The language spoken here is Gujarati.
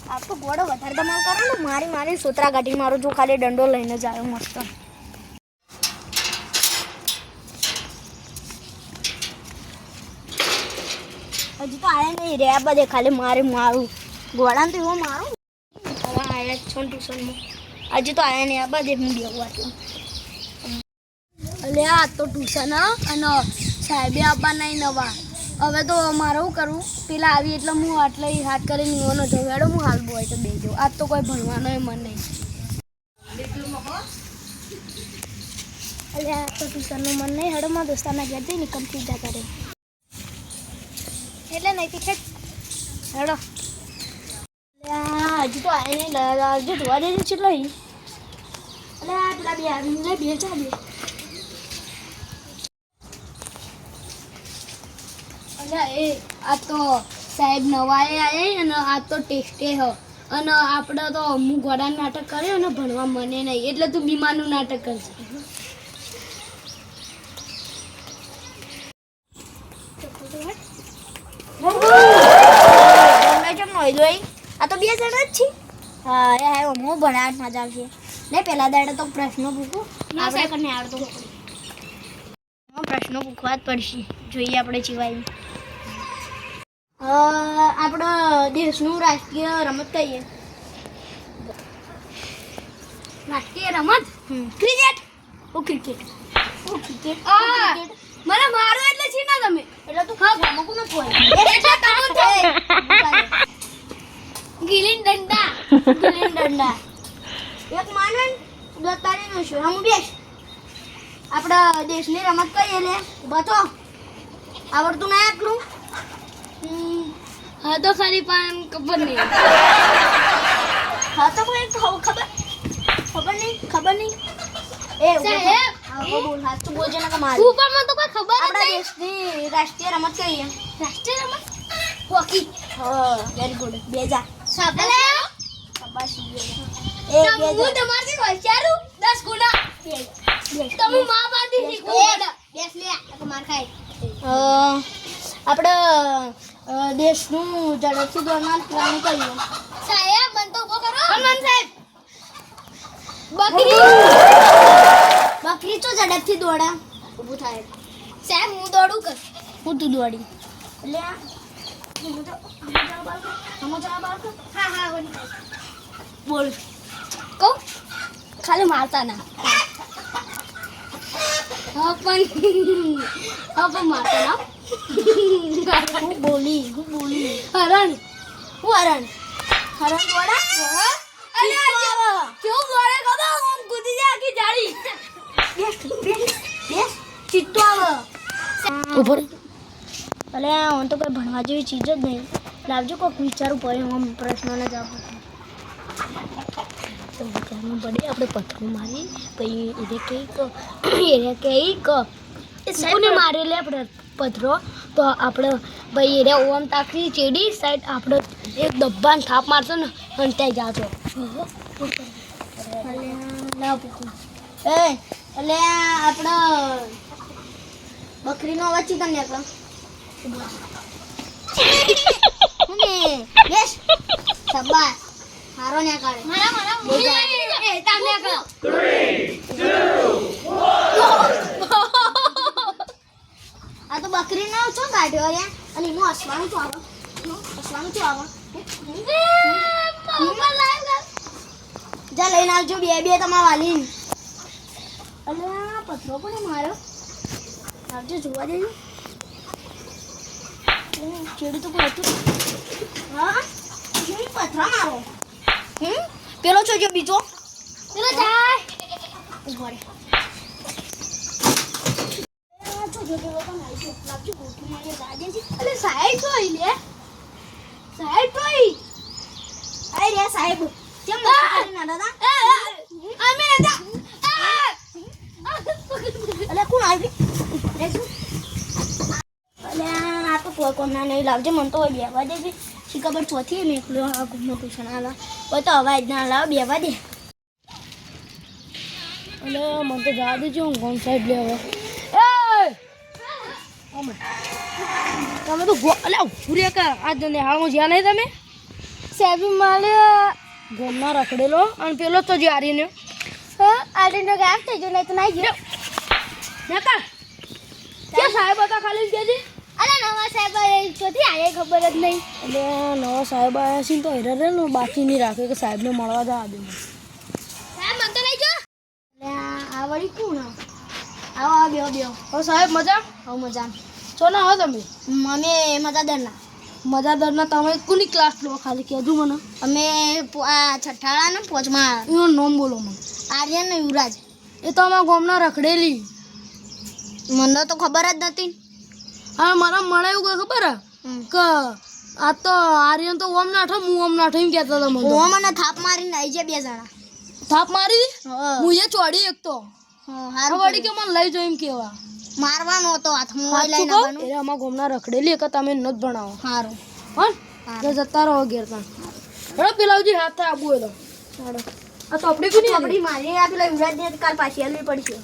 આ તો ગોળો વધારે ધમાલ કરો ને મારી સોતરા કાઢી મારો જો ખાલી દંડો લઈને જ આવ્યો મસ્ત હજી તો આયા નહીં રે બધે ખાલી મારું ગોળાને તો એવો મારું હવે આયા છો ટ્યુશનમાં હજી તો આયા નહીં આ બધે હું બેવું આટલું અલે આ તો ટ્યુશન અને સાહેબે આપવા નહીં નવા હવે તો મારે શું કરવું પેલા આવી એટલે હું આટલે હાથ કરીને એવાનો જગાડો હું હાલ બોય તો બેજો આજ તો કોઈ ભણવાનો મન નહીં અલે આ તો ટ્યુશનનું મન નહીં હેડો મારા દોસ્તારના ઘેર જઈને કંપની જતા રહે એટલે નહીં ટીચર હેડો હજી તો આ નહીં જો જોવા દેજો કેટલો અલે આ પેલા બે આવીને બે ચાલે એ આ તો સાહેબ નવાએ આવ્યા અને આ તો ટેસ્ટે હ અને આપણે તો હું ઘોડાનું નાટક કર્યો ને ભણવા મને નહીં એટલે તું બીમારનું નાટક કરશે આ તો બે જણા જ છે હા એ હું ભણાવટ મજા આવશે ને પેલા દાડે તો પ્રશ્નો પૂછું આપણે કરીને આવડતો પ્રશ્નો પૂછવા જ પડશે જોઈએ આપણે ચીવાય આપણા દેશનું રાષ્ટ્રીય રમત કહીએ રાષ્ટ્રીય રમત ક્રિકેટ ક્રિકેટ મને મારો એટલે છે ના તમે એટલે તું હા મકુ ન કોઈ ગિલીન દંડા એક માનન દતારી નો છો હમ બેસ આપણા દેશની રમત કહીએ લે બતો આવડતું ના આટલું હા તો ખરી પણ ખબર નહીં હા તો કોઈ ખબર નહીં એ સાહેબ બોલ હા તું બોલજે ના કમાલ ઉપરમાં તો કોઈ ખબર આપણા દેશની રાષ્ટ્રીય રમત કહીએ રાષ્ટ્રીય રમત હોકી હા વેરી ગુડ બેજા શાબાશી એ હું તમારથી હોશિયારું 10 ગુણા તમે માં બાંધી શીખો બેસ લે તો માર ખાય આપણે દેશનું ઝડપથી દોડનાર પ્રાણી કહીએ સાહેબ મન તો ઉભો કરો હનુમાન સાહેબ બકરી તો ઝડપથી દોડા ઊભું થાય સાહેબ હું દોડું કર હું તું દોડી એટલે હા બોલ કહો ખાલી મારતા ના હા પણ મારતા ના હું બોલી હરણ દોડા કેવું દોડે કદો આમ કૂદી જાય આખી જાળી બેસ ચિત્તો આવે ઉપર અલે હું તો કોઈ ભણવા જેવી ચીજ જ નહીં લાવજો કોઈક વિચારવું પડે હું પ્રશ્નોને જવાબ તો વિચારવું પડે આપણે પથ્થરો મારી પછી એને મારી લે આપણે પથ્થરો તો આપણે ભાઈ એને ઓમ તાકરી ચેડી સાઈડ આપણે એક ડબ્બાને થાપ મારશો ને અને ત્યાં જાજો એટલે આપણે બકરીનો અવાજ ચી તમને આપણો યસ શાબાશ હારો ને કાઢે મારા એ તમને કરો 3 2 આ તો બકરીનો છો કાઢ્યો રે અને એનું હસવાનું શું આવે જા લઈને આવજો બે તમારા વાલીને અલે આ પથરો પણ મારો આવજો જોવા દેજો ચેડી તો કોઈ હતું હા ચેડી પથરા મારો પેલો છો જો બીજો પેલો જાય ઉભો રે જો પેલો તો નાઈ છે લાગજો ગોઠી મારે લાગે છે અલે સાહેબ તો ઈ લે સાહેબ તો ઈ આઈ રે સાહેબ કેમ ના દાદા અમે દાદા અલે કોણ આવી અલે આ તો કોઈ કોના નહીં લાવજે મને તો બેવા દે શી ખબર ચોથી મેં એકલો આ ગુમનો ટ્યુશન આલા કોઈ તો અવાજ ના લાવ બેવા દે અલે મને તો જા દેજો હું કોણ સાઈડ લે હવે તમે તો અલે ઉરે કા આ જને હાલમાં જ્યાં નહીં તમે સાહેબ મળ્યો ગોમના રખડેલો અને પેલો તો જે આર્યનો આડીનો ગામ થઈ ગયો નહીં તો નહીં ગયો નકા કે સાહેબ હતા ખાલી કેજી અરે નવા સાહેબ ચોથી આયે ખબર જ નહીં એટલે નવા સાહેબ આવ્યા છે ને તો હેરા ને બાકી નહીં રાખે કે સાહેબને મળવા જા દે સાહેબ મન તો લઈ જો એટલે આ વળી કોણ આવો બેહો બેહો હવે સાહેબ મજા હો મજા છો ના હો તમે અમે મજાદારના મજાદારના તમે કોની ક્લાસ લો ખાલી કહેજો મને અમે આ છઠ્ઠાળા ને પોચમાં એનું નામ બોલો મને આર્યન ને યુવરાજ એ તો અમારા ગામના રખડેલી મને તો ખબર જ નથી હા મારા મળે એવું કોઈ ખબર કે આ તો આર્યન તો ઓમ નાઠો હું ઓમ નાઠો એમ કહેતા હતા મને ઓ મને થાપ મારીને આવી જાય બે જણા થાપ મારી હા હું એ ચોડી એક તો હારું વળી કે મને લઈ જાવ એમ કેવા મારવાનો હતો હાથમાં સાચું લઈને કહું? આવવાનું એટલે અમારા ગામના રખડેલી કે તમે ન જ ભણાવો સારું હા તો જતા રહો ઘેર ત્યાં હેડો પેલાજી હાથ થાય આબુ એ તો આ તો આપણી કોની આપણી મારી આ પેલા યુવરાજ ને કાલ પાછી આલવી પડશે